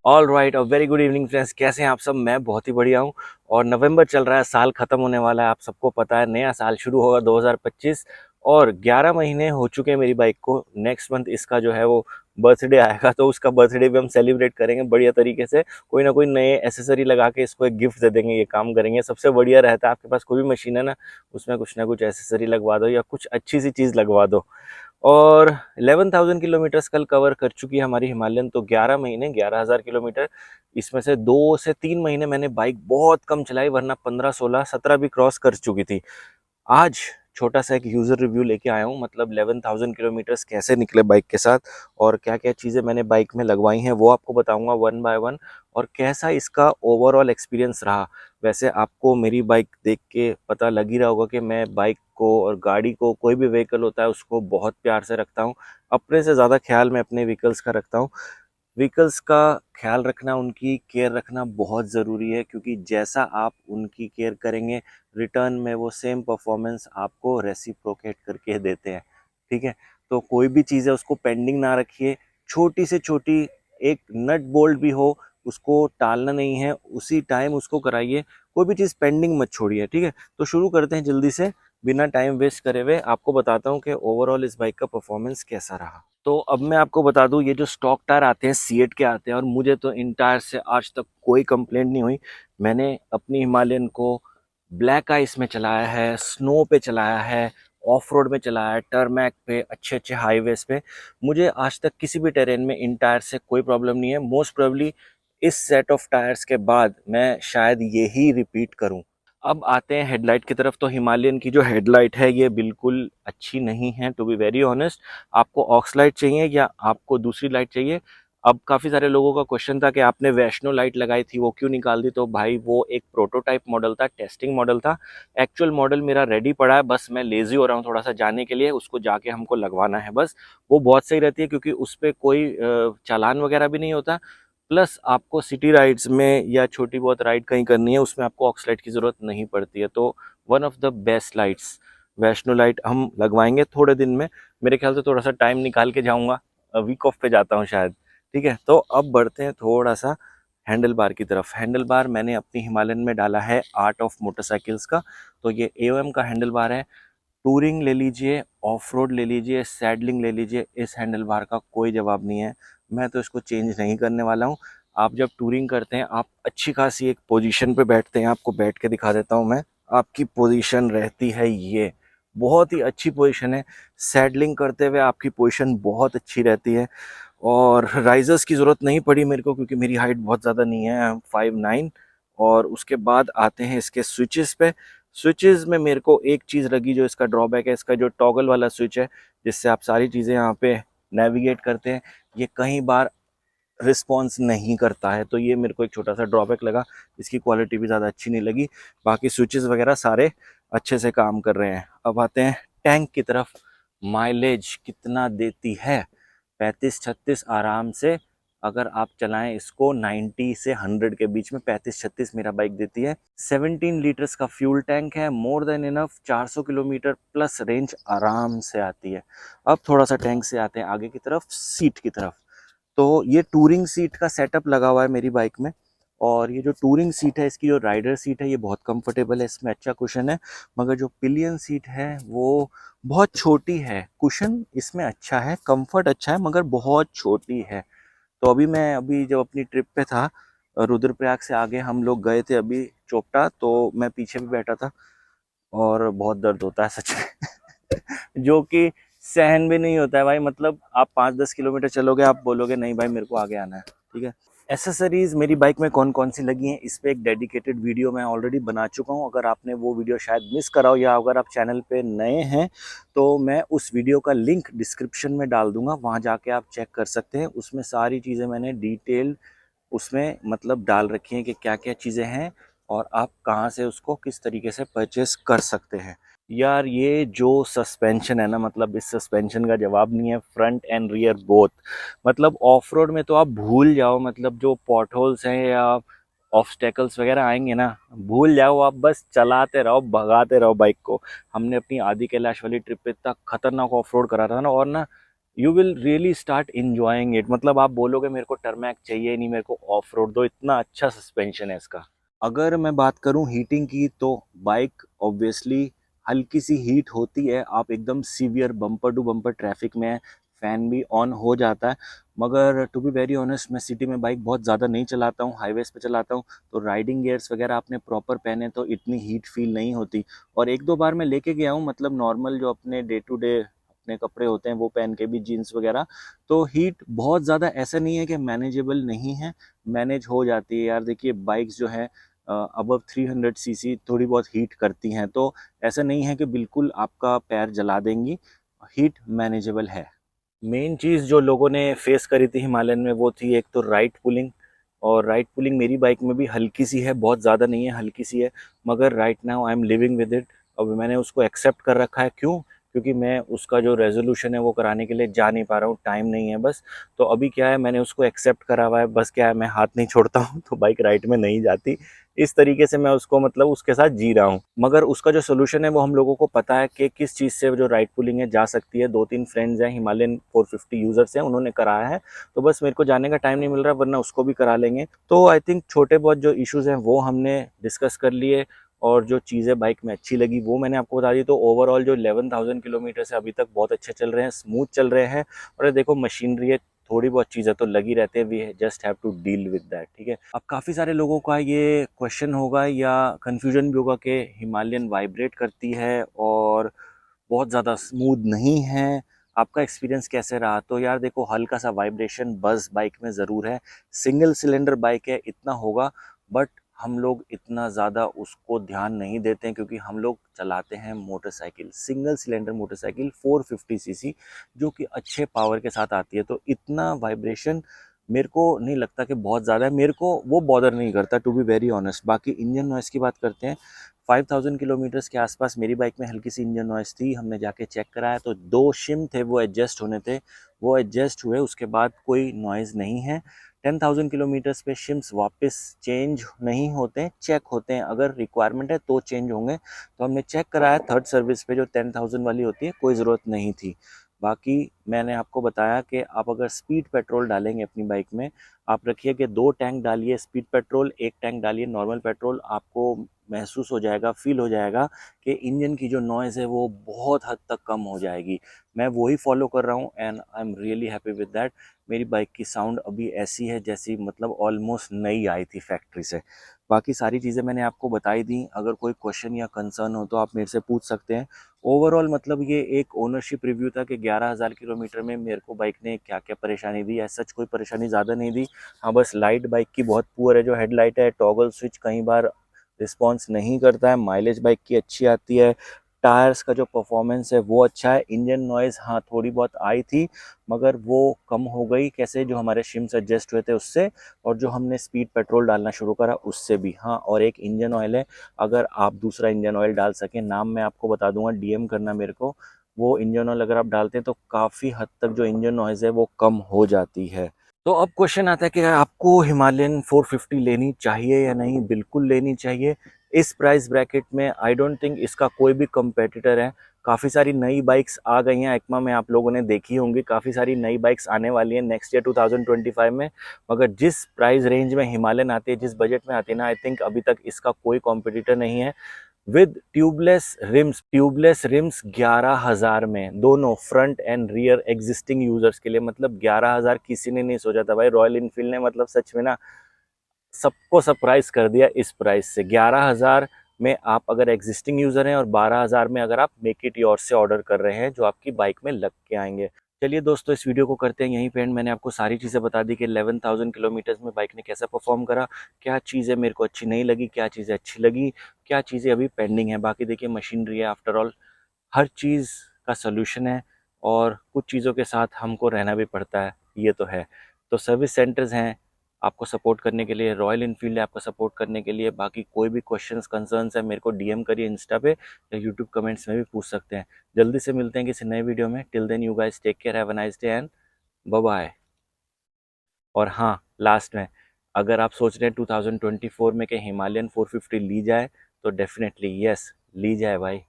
All right, और very good evening friends. कैसे हैं आप सब? मैं बहुत ही बढ़िया हूँ। और नवंबर चल रहा है, साल खत्म होने वाला है, आप सबको पता है। नया साल शुरू होगा 2025 और 11 महीने हो चुके हैं मेरी बाइक को। नेक्स्ट मंथ इसका जो है वो बर्थडे आएगा, तो उसका बर्थडे भी हम सेलिब्रेट करेंगे बढ़िया तरीके से। कोई ना कोई नए एसेसरी लगा के इसको एक गिफ्ट दे देंगे, ये काम करेंगे। सबसे बढ़िया रहता है आपके पास कोई भी मशीन है ना, उसमें कुछ ना कुछ एसेसरी लगवा दो या कुछ अच्छी सी चीज़ लगवा दो। और 11,000 किलोमीटर्स कल कवर कर चुकी है हमारी हिमालयन। तो 11 महीने 11,000 किलोमीटर, इसमें से 2 से 3 महीने मैंने बाइक बहुत कम चलाई, वरना 15 16 17 भी क्रॉस कर चुकी थी। आज छोटा सा एक यूज़र रिव्यू लेके आया हूँ, मतलब 11,000 किलोमीटर्स कैसे निकले बाइक के साथ और क्या क्या चीज़ें मैंने बाइक में लगवाई हैं वो आपको बताऊंगा वन बाय वन, और कैसा इसका ओवरऑल एक्सपीरियंस रहा। वैसे आपको मेरी बाइक देख के पता लग ही रहा होगा कि मैं बाइक को और गाड़ी को, कोई भी व्हीकल होता है उसको बहुत प्यार से रखता हूँ। अपने से ज़्यादा ख्याल मैं अपने व्हीकल्स का रखता हूँ। व्हीकल्स का ख्याल रखना, उनकी केयर रखना बहुत ज़रूरी है, क्योंकि जैसा आप उनकी केयर करेंगे, रिटर्न में वो सेम परफॉर्मेंस आपको रेसिप्रोकेट करके देते हैं। ठीक है, तो कोई भी चीज़ है उसको पेंडिंग ना रखिए। छोटी से छोटी एक नट बोल्ट भी हो, उसको टालना नहीं है, उसी टाइम उसको कराइए। कोई भी चीज़ पेंडिंग मत छोड़िए। ठीक है, तो शुरू करते हैं जल्दी से, बिना टाइम वेस्ट करे हुए आपको बताता हूँ कि ओवरऑल इस बाइक का परफॉर्मेंस कैसा रहा। तो अब मैं आपको बता दूं, ये जो स्टॉक टायर आते हैं सीएट के आते हैं, और मुझे तो इन टायर से आज तक कोई कंप्लेंट नहीं हुई। मैंने अपनी हिमालयन को ब्लैक आइस में चलाया है, स्नो पे चलाया है, ऑफ रोड में चलाया है, टर्मैक पे, अच्छे अच्छे हाईवेज पे। मुझे आज तक किसी भी टेरेन में इन टायर से कोई प्रॉब्लम नहीं है। मोस्ट प्रोबेबली इस सेट ऑफ टायर्स के बाद मैं शायद यही रिपीट करूं। अब आते हैं हेडलाइट की तरफ। तो हिमालयन की जो हेडलाइट है ये बिल्कुल अच्छी नहीं है, टू बी वेरी ऑनेस्ट। आपको ऑक्स लाइट चाहिए या आपको दूसरी लाइट चाहिए? अब काफ़ी सारे लोगों का क्वेश्चन था कि आपने वैष्णो लाइट लगाई थी वो क्यों निकाल दी। तो भाई वो एक प्रोटोटाइप मॉडल था, टेस्टिंग मॉडल था। एक्चुअल मॉडल मेरा रेडी पड़ा है, बस मैं लेजी हो रहा हूँ थोड़ा सा जाने के लिए, उसको जाके हमको लगवाना है बस। वो बहुत सही रहती है क्योंकि उस पर कोई चालान वगैरह भी नहीं होता। प्लस आपको सिटी राइड्स में या छोटी बहुत राइड कहीं करनी है, उसमें आपको ऑक्सलाइट की ज़रूरत नहीं पड़ती है। तो one of the best lights Vaishno light हम लगवाएंगे थोड़े दिन में। मेरे ख्याल से थोड़ा सा टाइम निकाल के जाऊंगा, वीक ऑफ पे जाता हूँ शायद। ठीक है, तो अब बढ़ते हैं थोड़ा सा हैंडल बार की तरफ। हैंडल बार मैंने अपनी हिमालयन में डाला है आर्ट ऑफ मोटरसाइकिल्स का। तो ये एओएम का हैंडल बार है। टूरिंग ले लीजिए, ऑफ रोड ले लीजिए, सैडलिंग ले लीजिए, इस हैंडल बार का कोई जवाब नहीं है। मैं तो इसको चेंज नहीं करने वाला हूँ। आप जब टूरिंग करते हैं, आप अच्छी खासी एक पोजीशन पे बैठते हैं, आपको बैठ के दिखा देता हूँ मैं। आपकी पोजीशन रहती है ये, बहुत ही अच्छी पोजीशन है। सैडलिंग करते हुए आपकी पोजीशन बहुत अच्छी रहती है। और राइजर्स की ज़रूरत नहीं पड़ी मेरे को, क्योंकि मेरी हाइट बहुत ज़्यादा नहीं है, आई एम 5'9". और उसके बाद आते हैं इसके स्विचेस पे। स्विचेस में मेरे को एक चीज़ लगी जो इसका ड्रॉबैक है, इसका जो टॉगल वाला स्विच है जिससे आप सारी चीज़ें यहाँ पे नेविगेट करते हैं, ये कई बार रिस्पॉन्स नहीं करता है। तो ये मेरे को एक छोटा सा ड्रॉबैक लगा। इसकी क्वालिटी भी ज़्यादा अच्छी नहीं लगी। बाकी स्विचेस वगैरह सारे अच्छे से काम कर रहे हैं। अब आते हैं टैंक की तरफ। माइलेज कितना देती है? 35-36 आराम से। अगर आप चलाएं इसको 90 से 100 के बीच में, 35-36 मेरा बाइक देती है। 17 लीटर्स का फ्यूल टैंक है, more than enough. 400 kilometre plus range आराम से आती है। अब थोड़ा सा टैंक से आते हैं आगे की तरफ, सीट की तरफ। तो ये टूरिंग सीट का सेटअप लगा हुआ है मेरी बाइक में। और ये जो टूरिंग सीट है, इसकी जो राइडर सीट है, ये बहुत कंफर्टेबल है, इसमें अच्छा कुशन है। मगर जो पिलियन सीट है वो बहुत छोटी है। कुशन इसमें अच्छा है, कंफर्ट अच्छा है, मगर बहुत छोटी है। तो अभी जब अपनी ट्रिप पे था, रुद्रप्रयाग से आगे हम लोग गए थे अभी चोपटा, तो मैं पीछे भी बैठा था और बहुत दर्द होता है सच में जो कि सहन भी नहीं होता है भाई। मतलब आप 5-10 किलोमीटर चलोगे, आप बोलोगे नहीं भाई मेरे को आगे आना है। ठीक है, एसेसरीज मेरी बाइक में कौन कौन सी लगी हैं, इस पे एक डेडिकेटेड वीडियो मैं ऑलरेडी बना चुका हूं। अगर आपने वो वीडियो शायद मिस करा हो, या अगर आप चैनल पे नए हैं, तो मैं उस वीडियो का लिंक डिस्क्रिप्शन में डाल दूंगा, वहां जाके आप चेक कर सकते हैं। उसमें सारी चीज़ें मैंने डिटेल उसमें मतलब डाल रखी हैं कि क्या क्या चीज़ें हैं और आप कहाँ से उसको किस तरीके से परचेस कर सकते हैं। यार ये जो सस्पेंशन है ना, मतलब इस सस्पेंशन का जवाब नहीं है, फ्रंट एंड रियर बोथ। मतलब ऑफ रोड में तो आप भूल जाओ, मतलब जो पॉट होल्स हैं या ऑब्स्टेकल्स वगैरह आएंगे ना, भूल जाओ। आप बस चलाते रहो, भगाते रहो बाइक को। हमने अपनी आदि कैलाश वाली ट्रिप पे इतना खतरनाक ऑफ रोड करा था ना, और ना you will really start enjoying it. मतलब आप बोलोगे मेरे को टर्मैक चाहिए नहीं, मेरे को ऑफ रोड दो, इतना अच्छा सस्पेंशन है इसका। अगर मैं बात करूं हीटिंग की, तो बाइक ऑब्वियसली हल्की सी हीट होती है, आप एकदम severe bumper to bumper traffic में है, फैन भी ऑन हो जाता है। मगर टू बी वेरी ऑनेस्ट, मैं सिटी में बाइक बहुत ज़्यादा नहीं चलाता हूँ, हाईवेज पे चलाता हूँ, तो राइडिंग गियर्स वगैरह आपने प्रॉपर पहने तो इतनी हीट फील नहीं होती। और एक दो बार मैं लेके गया हूँ, मतलब नॉर्मल जो अपने डे टू डे अपने कपड़े होते हैं वो पहन के भी, जीन्स वगैरह, तो हीट बहुत ज़्यादा ऐसा नहीं है कि मैनेजेबल नहीं है, मैनेज हो जाती है यार। देखिए बाइक्स जो है अबव 300 सीसी थोड़ी बहुत हीट करती हैं, तो ऐसा नहीं है कि बिल्कुल आपका पैर जला देंगी, हीट मैनेजेबल है। मेन चीज़ जो लोगों ने फेस करी थी हिमालयन में वो थी एक तो राइट पुलिंग। और राइट पुलिंग मेरी बाइक में भी हल्की सी है, बहुत ज़्यादा नहीं है, हल्की सी है, मगर right now I am living with it. अब मैंने उसको एक्सेप्ट कर रखा है। क्यों? क्योंकि मैं उसका जो रेजोल्यूशन है वो कराने के लिए जा नहीं पा रहा हूँ, टाइम नहीं है बस। तो अभी क्या है, मैंने उसको एक्सेप्ट करा हुआ है, बस क्या है, मैं हाथ नहीं छोड़ता हूँ तो बाइक राइट में नहीं जाती। इस तरीके से मैं उसको, मतलब उसके साथ जी रहा हूँ। मगर उसका जो सोल्यूशन है वो हम लोगों को पता है कि किस चीज़ से जो राइट पुलिंग है जा सकती है। दो तीन फ्रेंड्स हैं हिमालयन 450 यूजर्स हैं, उन्होंने कराया है, तो बस मेरे को जाने का टाइम नहीं मिल रहा, वरना उसको भी करा लेंगे। तो आई थिंक छोटे बहुत जो इश्यूज हैं वो हमने डिस्कस कर लिए, और जो चीज़ें बाइक में अच्छी लगी वो मैंने आपको बता दी। तो ओवरऑल जो 11,000 किलोमीटर से अभी तक बहुत अच्छे चल रहे हैं, स्मूथ चल रहे हैं। और ये देखो मशीनरी है, थोड़ी बहुत चीज़ें तो लगी रहते हैं, we just have to deal with that, ठीक है। अब काफ़ी सारे लोगों का ये क्वेश्चन होगा या कन्फ्यूजन भी होगा कि हिमालयन वाइब्रेट करती है और बहुत ज़्यादा स्मूथ नहीं है, आपका एक्सपीरियंस कैसे रहा? तो यार देखो, हल्का सा वाइब्रेशन बस बाइक में ज़रूर है, सिंगल सिलेंडर बाइक है, इतना होगा। बट हम लोग इतना ज़्यादा उसको ध्यान नहीं देते हैं, क्योंकि हम लोग चलाते हैं motorcycle, single cylinder motorcycle 450 CC, जो कि अच्छे पावर के साथ आती है। तो इतना वाइब्रेशन मेरे को नहीं लगता कि बहुत ज़्यादा है, मेरे को वो बॉदर नहीं करता, टू बी वेरी ऑनेस्ट। बाकी इंजन नॉइस की बात करते हैं, 5,000 किलोमीटर्स के आसपास मेरी बाइक में हल्की सी इंजन नॉइस थी, हमने जाके चेक कराया तो दो शिम थे वो एडजस्ट होने थे, वो एडजस्ट हुए, उसके बाद कोई नॉइज़ नहीं है। 10,000 किलोमीटर्स पे शिम्स वापस चेंज नहीं होते, चेक होते हैं, अगर रिक्वायरमेंट है तो चेंज होंगे। तो हमने चेक कराया थर्ड सर्विस पे, जो 10,000 वाली होती है, कोई ज़रूरत नहीं थी। बाकी मैंने आपको बताया कि आप अगर स्पीड पेट्रोल डालेंगे अपनी बाइक में, आप रखिए कि 2 टैंक डालिए स्पीड पेट्रोल, 1 टैंक डालिए नॉर्मल पेट्रोल, आपको महसूस हो जाएगा, फील हो जाएगा कि इंजन की जो नॉइज़ है वो बहुत हद तक कम हो जाएगी। मैं वही फॉलो कर रहा हूँ and I am really happy with that. मेरी बाइक की साउंड अभी ऐसी है जैसी, मतलब ऑलमोस्ट नई आई थी फैक्ट्री से। बाकी सारी चीज़ें मैंने आपको बताई दी, अगर कोई क्वेश्चन या कंसर्न हो तो आप मेरे से पूछ सकते हैं। ओवरऑल मतलब ये एक ओनरशिप रिव्यू था कि 11,000 किलोमीटर में मेरे को बाइक ने क्या क्या परेशानी दी। ऐसा कोई परेशानी ज़्यादा नहीं दी। हाँ बस लाइट बाइक की बहुत पुअर है, जो हेडलाइट है, टॉगल स्विच कई बार रिस्पॉन्स नहीं करता है। माइलेज बाइक की अच्छी आती है, टायर्स का जो परफॉर्मेंस है वो अच्छा है। इंजन नॉइज़ हाँ थोड़ी बहुत आई थी, मगर वो कम हो गई कैसे, जो हमारे शिम्स एडजस्ट हुए थे उससे, और जो हमने स्पीड पेट्रोल डालना शुरू करा उससे भी। हाँ, और एक इंजन ऑयल है, अगर आप दूसरा इंजन ऑयल डाल सकें, नाम मैं आपको बता दूंगा, डीएम करना मेरे को, वो इंजन ऑयल अगर आप डालते हैं तो काफ़ी हद तक जो इंजन नॉइज़ है वो कम हो जाती है। तो अब क्वेश्चन आता है कि आपको हिमालयन 450 लेनी चाहिए या नहीं? बिल्कुल लेनी चाहिए। इस प्राइस ब्रैकेट में आई डोंट थिंक इसका कोई भी कंपेटिटर है। काफ़ी सारी नई बाइक्स आ गई हैं, EICMA में आप लोगों ने देखी होंगी, काफ़ी सारी नई बाइक्स आने वाली हैं नेक्स्ट ईयर 2025 में। मगर जिस प्राइस रेंज में हिमालयन आती है, जिस बजट में आती है ना, आई थिंक अभी तक इसका कोई कॉम्पिटिटर नहीं है। विद ट्यूबलेस रिम्स 11,000 में, दोनों front end rear existing users के लिए। मतलब 11,000 किसी ने नहीं सोचा था भाई, रॉयल इनफील्ड ने मतलब सच में ना सबको सरप्राइज कर दिया इस प्राइस से। 11,000 में आप अगर एग्जिस्टिंग यूजर हैं, और 12,000 में अगर आप मेक इट योर से ऑर्डर कर रहे हैं, जो आपकी बाइक में लग के आएंगे। चलिए दोस्तों, इस वीडियो को करते हैं यहीं पे एंड। मैंने आपको सारी चीज़ें बता दी कि 11,000 किलोमीटर्स में बाइक ने कैसा परफॉर्म करा, क्या चीज़ें मेरे को अच्छी नहीं लगी, क्या चीज़ें अच्छी लगी, क्या चीज़ें अभी पेंडिंग है। बाकी देखिए मशीनरी है, आफ्टर ऑल हर चीज़ का सलूशन है, और कुछ चीज़ों के साथ हमको रहना भी पड़ता है, ये तो है। तो सर्विस सेंटर्स हैं आपको सपोर्ट करने के लिए, रॉयल इनफील्ड है आपको सपोर्ट करने के लिए। बाकी कोई भी क्वेश्चंस कंसर्न्स है, मेरे को डीएम करिए इंस्टा पे, या यूट्यूब कमेंट्स में भी पूछ सकते हैं। जल्दी से मिलते हैं किसी नए वीडियो में। Till then you guys take care, have a nice day and bye bye. और हाँ, लास्ट में, अगर आप सोच रहे हैं 2024 में कि हिमालयन 450 ली जाए, तो डेफिनेटली यस, ली जाए भाई।